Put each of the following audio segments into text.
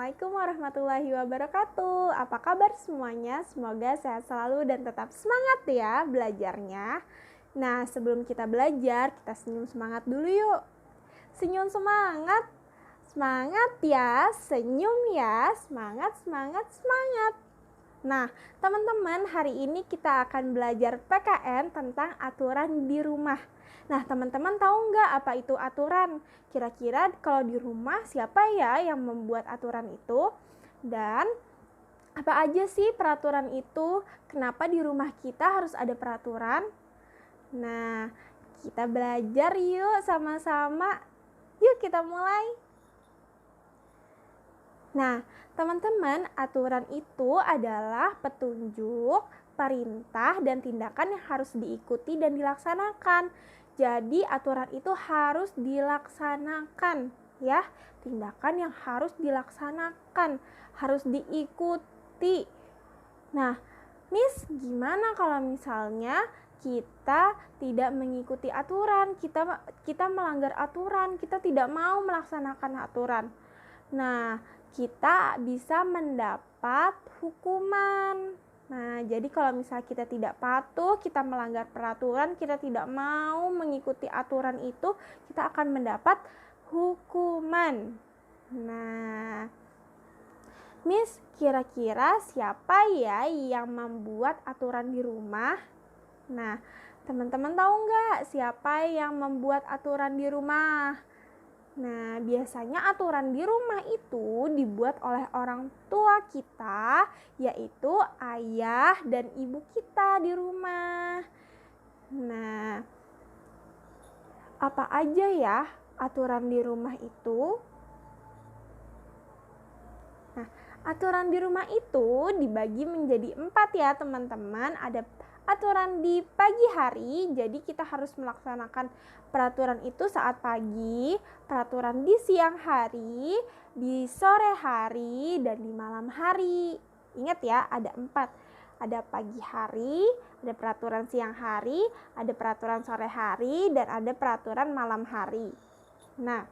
Assalamualaikum warahmatullahi wabarakatuh. Apa kabar semuanya? Semoga sehat selalu dan tetap semangat ya belajarnya. Nah, sebelum kita belajar, kita senyum semangat dulu yuk. Senyum semangat. Semangat ya, senyum ya. Semangat, semangat, semangat. Nah, teman-teman, hari ini kita akan belajar PKN tentang aturan di rumah. Nah, teman-teman tahu nggak apa itu aturan? Kira-kira kalau di rumah siapa ya yang membuat aturan itu? Dan apa aja sih peraturan itu? Kenapa di rumah kita harus ada peraturan? Nah, kita belajar yuk sama-sama. Yuk kita mulai. Nah, teman-teman, aturan itu adalah petunjuk, perintah, dan tindakan yang harus diikuti dan dilaksanakan. Jadi, aturan itu harus dilaksanakan, ya. Tindakan yang harus dilaksanakan, harus diikuti. Nah, Miss, gimana kalau misalnya kita tidak mengikuti aturan, kita melanggar aturan, kita tidak mau melaksanakan aturan? Nah, kita bisa mendapat hukuman. Nah, jadi kalau misalnya kita tidak patuh, kita melanggar peraturan, kita tidak mau mengikuti aturan itu, kita akan mendapat hukuman. Nah, Miss, kira-kira siapa ya yang membuat aturan di rumah? Nah, teman-teman tahu nggak siapa yang membuat aturan di rumah? Nah, biasanya aturan di rumah itu dibuat oleh orang tua kita, yaitu ayah dan ibu kita di rumah. Nah, apa aja ya aturan di rumah itu? Nah, aturan di rumah itu dibagi menjadi 4 ya teman-teman. Ada aturan di pagi hari, jadi kita harus melaksanakan peraturan itu saat pagi, peraturan di siang hari, di sore hari, dan di malam hari. Ingat ya, ada 4. Ada pagi hari, ada peraturan siang hari, ada peraturan sore hari, dan ada peraturan malam hari. Nah,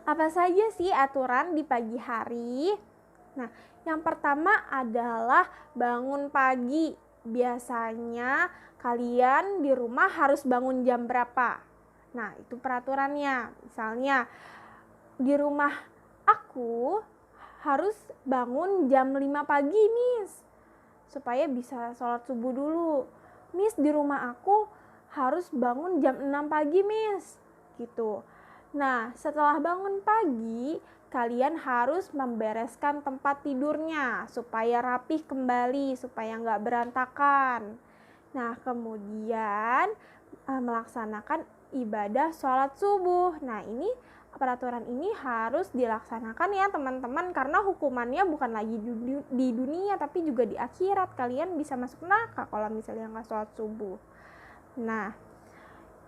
apa saja sih aturan di pagi hari? Nah, yang pertama adalah bangun pagi. Biasanya kalian di rumah harus bangun jam berapa? Nah, itu peraturannya. Misalnya di rumah aku harus bangun jam 5 pagi, Miss. Supaya bisa sholat subuh dulu. Miss, di rumah aku harus bangun jam 6 pagi, Miss. Gitu. Nah, setelah bangun pagi, kalian harus membereskan tempat tidurnya supaya rapih kembali, supaya nggak berantakan. Nah, kemudian melaksanakan ibadah sholat subuh. Nah, ini peraturan ini harus dilaksanakan ya teman-teman, karena hukumannya bukan lagi di dunia tapi juga di akhirat. Kalian bisa masuk neraka kalau misalnya nggak sholat subuh. Nah,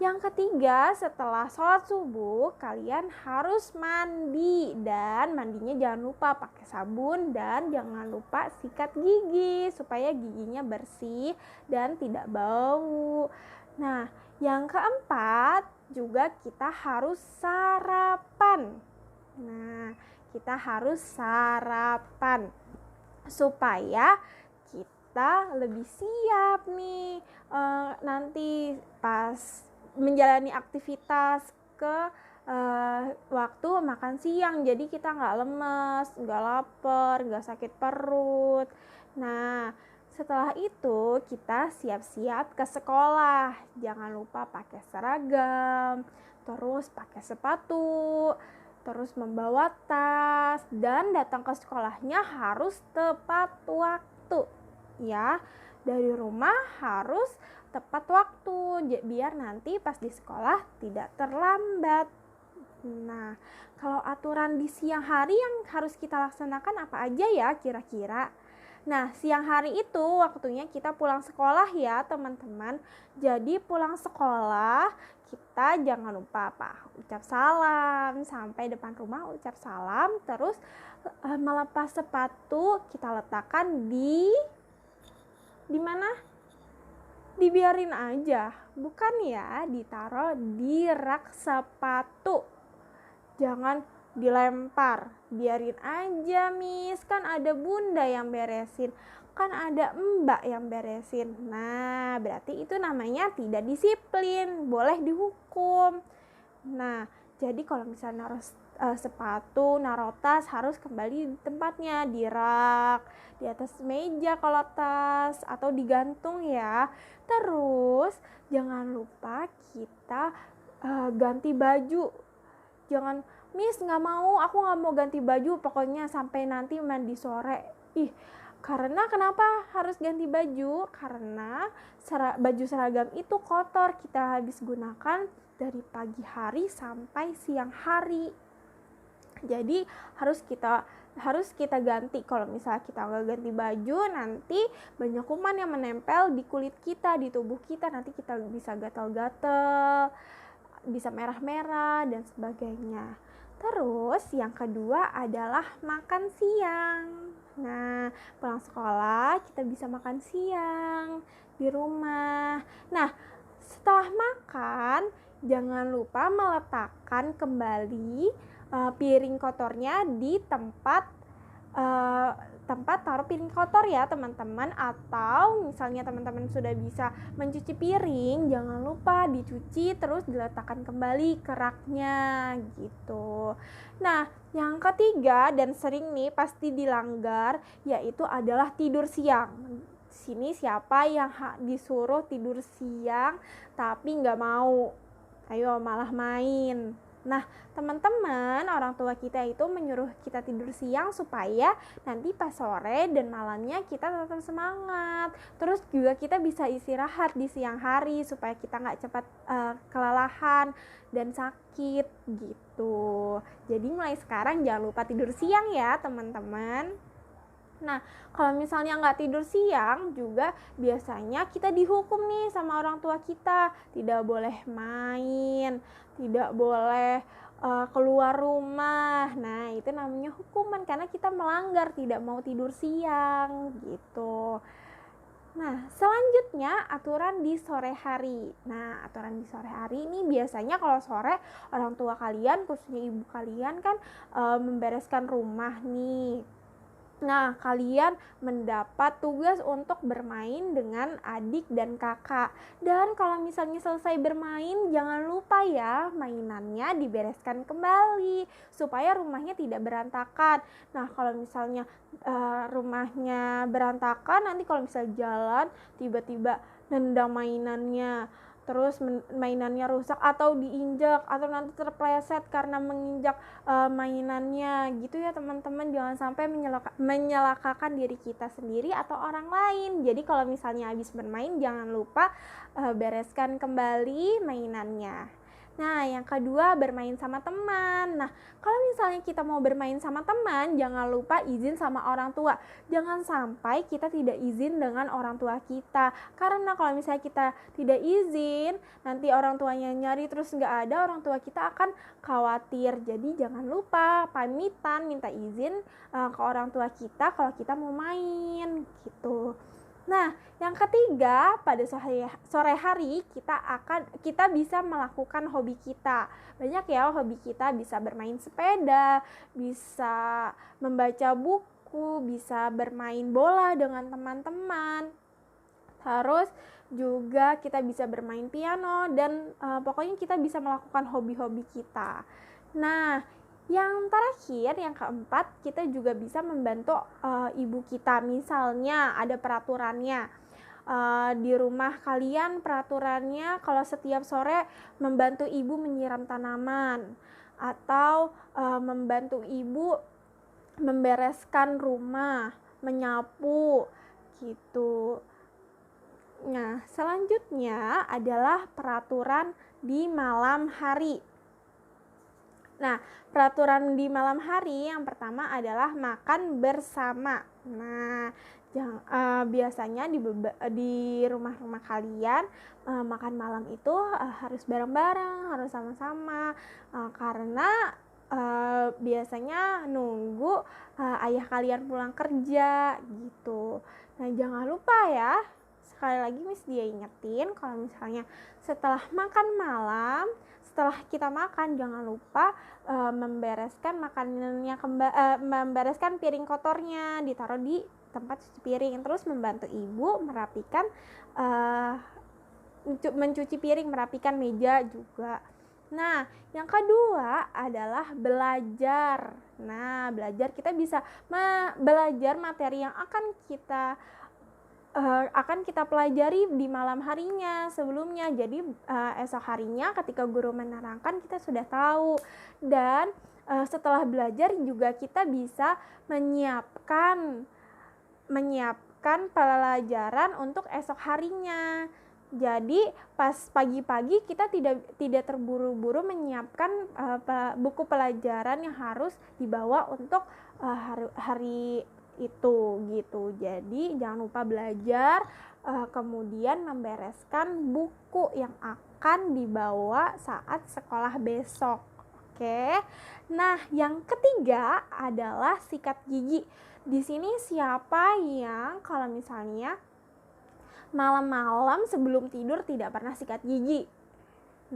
yang ketiga, setelah sholat subuh, kalian harus mandi. Dan mandinya jangan lupa pakai sabun dan jangan lupa sikat gigi supaya giginya bersih dan tidak bau. Nah, yang keempat, juga kita harus sarapan. Nah, kita harus sarapan supaya kita lebih siap nih nanti pas menjalani aktivitas ke waktu makan siang. Jadi kita nggak lemes, nggak lapar, nggak sakit perut. Nah, setelah itu kita siap-siap ke sekolah. Jangan lupa pakai seragam, terus pakai sepatu, terus membawa tas, dan datang ke sekolahnya harus tepat waktu. Ya, dari rumah harus tepat waktu biar nanti pas di sekolah tidak terlambat. Nah, kalau aturan di siang hari yang harus kita laksanakan apa aja ya kira-kira? Nah, siang hari itu waktunya kita pulang sekolah ya teman-teman. Jadi pulang sekolah kita jangan lupa ucap salam, sampai depan rumah ucap salam, terus melepas sepatu kita letakkan di mana? Dibiarin aja, bukan ya ditaruh di rak sepatu. Jangan dilempar. Biarin aja Miss, kan ada bunda yang beresin, kan ada mbak yang beresin. Nah, berarti itu namanya tidak disiplin, boleh dihukum. Nah, jadi kalau misalnya naruh sepatu, naruh tas harus kembali di tempatnya, di rak, di atas meja kalau tas, atau digantung ya. Terus jangan lupa kita ganti baju. Jangan, Miss nggak mau, aku nggak mau ganti baju, pokoknya sampai nanti mandi sore. Karena kenapa harus ganti baju? Karena baju seragam itu kotor, kita habis gunakan dari pagi hari sampai siang hari. Jadi harus kita ganti. Kalau misalnya kita nggak ganti baju, nanti banyak kuman yang menempel di kulit kita, di tubuh kita. Nanti kita bisa gatal-gatal, bisa merah-merah dan sebagainya. Terus yang kedua adalah makan siang. Nah, pulang sekolah kita bisa makan siang di rumah. Nah, setelah makan jangan lupa meletakkan kembali piring kotornya di tempat taruh piring kotor ya teman-teman. Atau misalnya teman-teman sudah bisa mencuci piring, jangan lupa dicuci terus diletakkan kembali ke raknya gitu. Nah, yang ketiga dan sering nih pasti dilanggar, yaitu adalah tidur siang. Sini siapa yang disuruh tidur siang tapi nggak mau? Ayo malah main. Nah, teman-teman, orang tua kita itu menyuruh kita tidur siang supaya nanti pas sore dan malamnya kita tetap semangat. Terus juga kita bisa istirahat di siang hari supaya kita nggak cepat kelelahan dan sakit gitu. Jadi mulai sekarang jangan lupa tidur siang ya teman-teman. Nah, kalau misalnya nggak tidur siang juga biasanya kita dihukum nih sama orang tua kita. Tidak boleh main, tidak boleh keluar rumah. Nah, itu namanya hukuman karena kita melanggar, tidak mau tidur siang gitu. Nah, selanjutnya aturan di sore hari. Nah, aturan di sore hari ini biasanya kalau sore orang tua kalian, khususnya ibu kalian kan membereskan rumah nih. Nah, kalian mendapat tugas untuk bermain dengan adik dan kakak. Dan kalau misalnya selesai bermain, jangan lupa ya mainannya dibereskan kembali supaya rumahnya tidak berantakan. Nah, kalau misalnya rumahnya berantakan, nanti kalau misalnya jalan tiba-tiba nendang mainannya, terus mainannya rusak atau diinjak atau nanti terpleset karena menginjak mainannya gitu ya teman-teman. Jangan sampai menyelakakan diri kita sendiri atau orang lain. Jadi kalau misalnya habis bermain jangan lupa bereskan kembali mainannya. Nah, yang kedua bermain sama teman. Nah, kalau misalnya kita mau bermain sama teman, jangan lupa izin sama orang tua. Jangan sampai kita tidak izin dengan orang tua kita. Karena kalau misalnya kita tidak izin, nanti orang tuanya nyari terus nggak ada, orang tua kita akan khawatir. Jadi jangan lupa pamitan, minta izin ke orang tua kita kalau kita mau main gitu. Nah, yang ketiga, pada sore hari kita bisa melakukan hobi kita. Banyak ya hobi kita, bisa bermain sepeda, bisa membaca buku, bisa bermain bola dengan teman-teman. Terus juga kita bisa bermain piano dan pokoknya kita bisa melakukan hobi-hobi kita. Nah, yang terakhir, yang keempat, kita juga bisa membantu ibu kita. Misalnya ada peraturannya di rumah kalian, peraturannya kalau setiap sore membantu ibu menyiram tanaman atau membantu ibu membereskan rumah, menyapu gitu. Nah, selanjutnya adalah peraturan di malam hari. Nah, peraturan di malam hari yang pertama adalah makan bersama. Nah, biasanya di rumah-rumah kalian makan malam itu harus bareng-bareng, harus sama-sama karena biasanya nunggu ayah kalian pulang kerja gitu. Nah, jangan lupa ya. Sekali lagi Miss dia ingetin kalau misalnya setelah makan malam, setelah kita makan jangan lupa membereskan makanannya, membereskan piring kotornya, ditaruh di tempat cuci piring. Terus membantu ibu merapikan, mencuci piring, merapikan meja juga. Nah, yang kedua adalah belajar. Nah, belajar kita bisa belajar materi yang akan kita pelajari di malam harinya sebelumnya. Jadi esok harinya ketika guru menerangkan kita sudah tahu. Dan setelah belajar juga kita bisa menyiapkan pelajaran untuk esok harinya. Jadi pas pagi-pagi kita tidak terburu-buru menyiapkan buku pelajaran yang harus dibawa untuk hari itu gitu. Jadi jangan lupa belajar, kemudian membereskan buku yang akan dibawa saat sekolah besok. Oke. Nah, yang ketiga adalah sikat gigi. Di sini siapa yang kalau misalnya malam-malam sebelum tidur tidak pernah sikat gigi?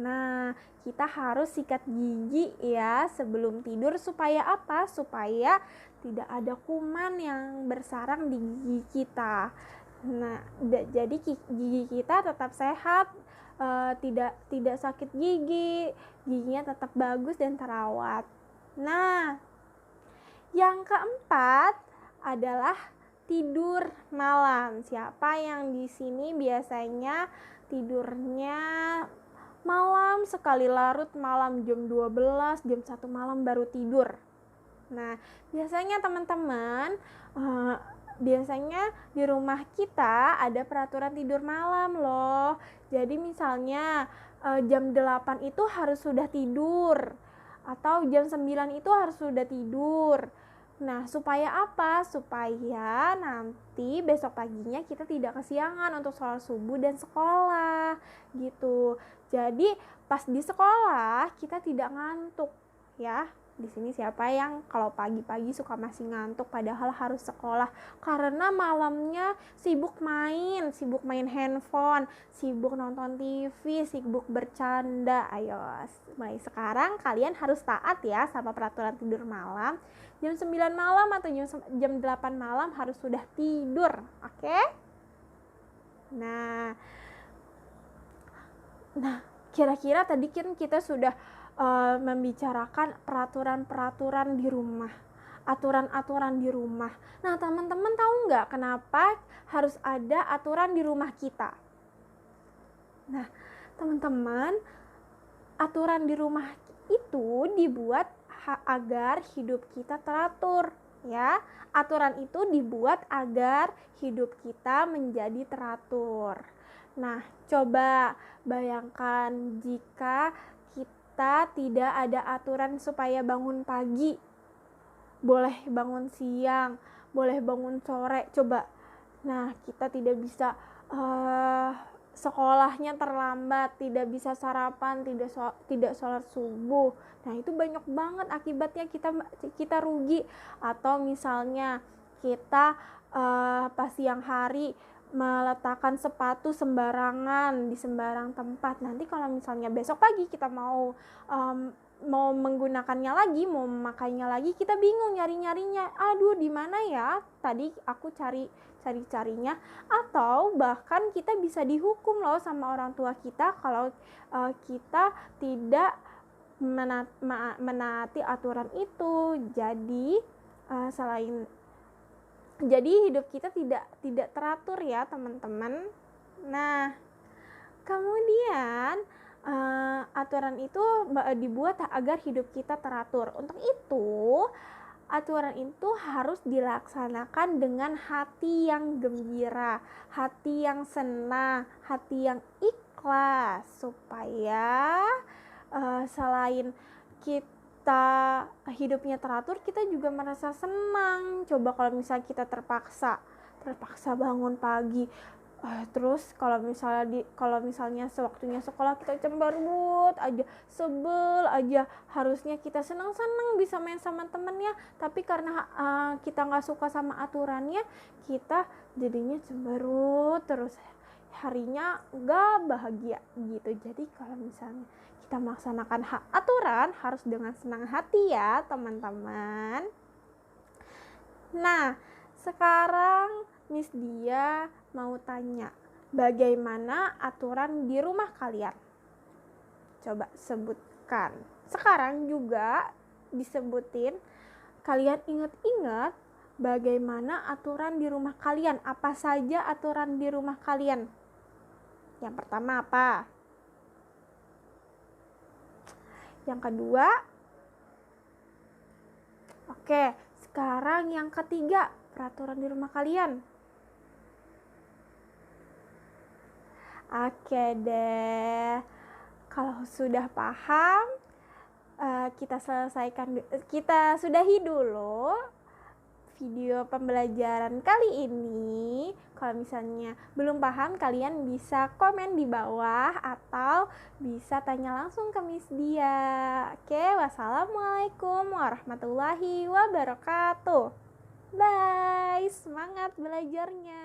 Nah, kita harus sikat gigi ya sebelum tidur supaya apa? Supaya tidak ada kuman yang bersarang di gigi kita. Nah, jadi gigi kita tetap sehat, tidak sakit gigi, giginya tetap bagus dan terawat. Nah, yang keempat adalah tidur malam. Siapa yang di sini biasanya tidurnya malam sekali, larut malam jam 12, jam 1 malam baru tidur? Nah, biasanya teman-teman, biasanya di rumah kita ada peraturan tidur malam loh. Jadi misalnya jam 8 itu harus sudah tidur, atau jam 9 itu harus sudah tidur. Nah, supaya apa? Supaya nanti besok paginya kita tidak kesiangan untuk sholat subuh dan sekolah gitu. Jadi pas di sekolah kita tidak ngantuk ya. Di sini siapa yang kalau pagi-pagi suka masih ngantuk padahal harus sekolah karena malamnya sibuk main handphone, sibuk nonton TV, sibuk bercanda. Ayo, mulai sekarang kalian harus taat ya sama peraturan tidur malam. Jam 9 malam atau jam 8 malam harus sudah tidur, oke? Nah, kira-kira tadi kan kita sudah membicarakan peraturan-peraturan di rumah, aturan-aturan di rumah. Nah, teman-teman tahu nggak kenapa harus ada aturan di rumah kita? Nah, teman-teman, aturan di rumah itu dibuat agar hidup kita teratur ya. Aturan itu dibuat agar hidup kita menjadi teratur. Nah, coba bayangkan jika kita tidak ada aturan supaya bangun pagi, boleh bangun siang, boleh bangun sore, coba. Nah, kita tidak bisa sekolahnya terlambat, tidak bisa sarapan, tidak sholat subuh. Nah, itu banyak banget akibatnya kita rugi. Atau misalnya kita pas siang hari meletakkan sepatu sembarangan di sembarang tempat. Nanti kalau misalnya besok pagi kita mau menggunakannya lagi, mau memakainya lagi, kita bingung nyari-nyarinya. Aduh, di mana ya? Tadi aku cari-carinya. Atau bahkan kita bisa dihukum loh sama orang tua kita kalau kita tidak menaati aturan itu. Jadi jadi hidup kita tidak teratur ya teman-teman. Nah, kemudian aturan itu dibuat agar hidup kita teratur. Untuk itu, aturan itu harus dilaksanakan dengan hati yang gembira, hati yang senang, hati yang ikhlas, supaya selain kita hidupnya teratur, kita juga merasa senang. Coba kalau misalnya kita terpaksa bangun pagi, terus kalau misalnya sewaktunya sekolah kita cemberut aja, sebel aja, harusnya kita senang bisa main sama temennya, tapi karena kita nggak suka sama aturannya, kita jadinya cemberut terus, harinya nggak bahagia gitu. Jadi kalau misalnya kita melaksanakan aturan harus dengan senang hati ya teman-teman. Nah, sekarang Miss Dia mau tanya, bagaimana aturan di rumah kalian? Coba sebutkan. Sekarang juga disebutin, kalian ingat-ingat bagaimana aturan di rumah kalian. Apa saja aturan di rumah kalian? Yang pertama apa? Yang kedua? Oke, sekarang yang ketiga, peraturan di rumah kalian. Oke deh, kalau sudah paham, kita sudahi dulu video pembelajaran kali ini. Kalau misalnya belum paham, kalian bisa komen di bawah atau bisa tanya langsung ke Miss Dia. Oke, wassalamualaikum warahmatullahi wabarakatuh. Bye, semangat belajarnya.